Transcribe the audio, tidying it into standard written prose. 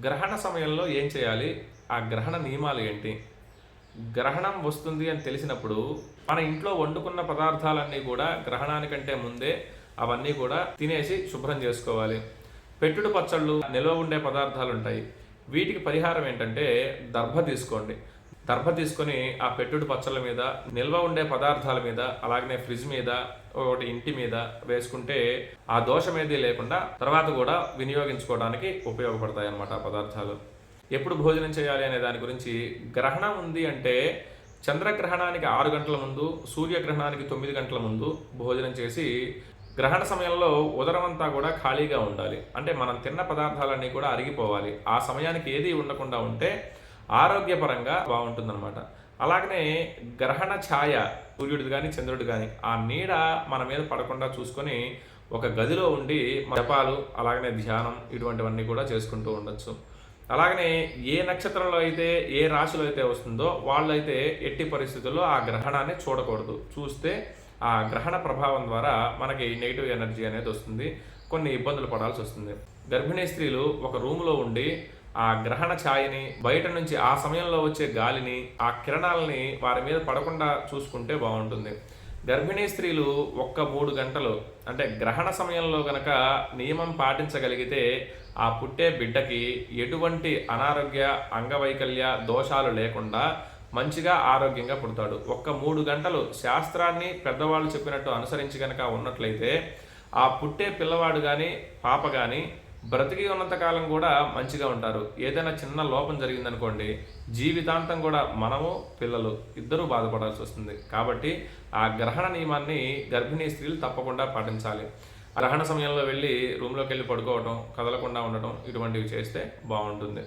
గ్రహణ సమయంలో ఏం చేయాలి? ఆ గ్రహణ నియమాలు ఏంటి? గ్రహణం వస్తుంది అని తెలిసినప్పుడు మన ఇంట్లో వండుకున్న పదార్థాలన్నీ కూడా గ్రహణానికంటే ముందే అవన్నీ కూడా తినేసి శుభ్రం చేసుకోవాలి. పెట్టుడు పచ్చళ్ళు, నిల్వ ఉండే పదార్థాలు ఉంటాయి. వీటికి పరిహారం ఏంటంటే దర్భ తీసుకోండి. దర్భ తీసుకొని ఆ పెట్టుడు పచ్చళ్ళ మీద, నిల్వ ఉండే పదార్థాల మీద, అలాగనే ఫ్రిడ్జ్ మీద, ఒకటి ఇంటి మీద వేసుకుంటే ఆ దోషం ఏదీ లేకుండా తర్వాత కూడా వినియోగించుకోవడానికి ఉపయోగపడతాయి అన్నమాట ఆ పదార్థాలు. ఎప్పుడు భోజనం చేయాలి అనే దాని గురించి, గ్రహణం ఉంది అంటే చంద్రగ్రహణానికి 6 గంటల ముందు, సూర్యగ్రహణానికి 9 గంటల ముందు భోజనం చేసి, గ్రహణ సమయంలో ఉదరం అంతా కూడా ఖాళీగా ఉండాలి. అంటే మనం తిన్న పదార్థాలన్నీ కూడా అరిగిపోవాలి. ఆ సమయానికి ఏది ఉండకుండా ఉంటే ఆరోగ్యపరంగా బాగుంటుందన్నమాట. అలాగనే గ్రహణ ఛాయ, సూర్యుడిది కానీ చంద్రుడు కానీ, ఆ నీడ మన మీద పడకుండా చూసుకొని ఒక గదిలో ఉండి జపాలు, అలాగనే ధ్యానం ఇటువంటివన్నీ కూడా చేసుకుంటూ ఉండొచ్చు. అలాగనే ఏ నక్షత్రంలో అయితే, ఏ రాశిలో అయితే వస్తుందో వాళ్ళైతే ఎట్టి పరిస్థితుల్లో ఆ గ్రహణాన్ని చూడకూడదు. చూస్తే ఆ గ్రహణ ప్రభావం ద్వారా మనకి నెగిటివ్ ఎనర్జీ అనేది వస్తుంది. కొన్ని ఇబ్బందులు పడాల్సి వస్తుంది. గర్భిణీ స్త్రీలు ఒక రూమ్లో ఉండి ఆ గ్రహణ ఛాయని, బయట నుంచి ఆ సమయంలో వచ్చే గాలిని, ఆ కిరణాలని వారి మీద పడకుండా చూసుకుంటే బాగుంటుంది. గర్భిణీ స్త్రీలు ఒక్క 3 గంటలు, అంటే గ్రహణ సమయంలో గనక నియమం పాటించగలిగితే ఆ పుట్టే బిడ్డకి ఎటువంటి అనారోగ్య, అంగవైకల్య దోషాలు లేకుండా మంచిగా ఆరోగ్యంగా పుడతాడు. ఒక్క 3 గంటలు శాస్త్రాన్ని పెద్దవాళ్ళు చెప్పినట్టు అనుసరించి గనక ఉన్నట్లయితే ఆ పుట్టే పిల్లవాడు కానీ, పాప కానీ బ్రతికి ఉన్నంతకాలం కూడా మంచిగా ఉంటారు. ఏదైనా చిన్న లోపం జరిగిందనుకోండి, జీవితాంతం కూడా మనము, పిల్లలు ఇద్దరూ బాధపడాల్సి వస్తుంది. కాబట్టి ఆ గ్రహణ నియమాన్ని గర్భిణీ స్త్రీలు తప్పకుండా పాటించాలి. గ్రహణ సమయంలో వెళ్ళి రూమ్లోకి వెళ్ళి పడుకోవటం, కదలకుండా ఉండటం ఇటువంటివి చేస్తే బాగుంటుంది.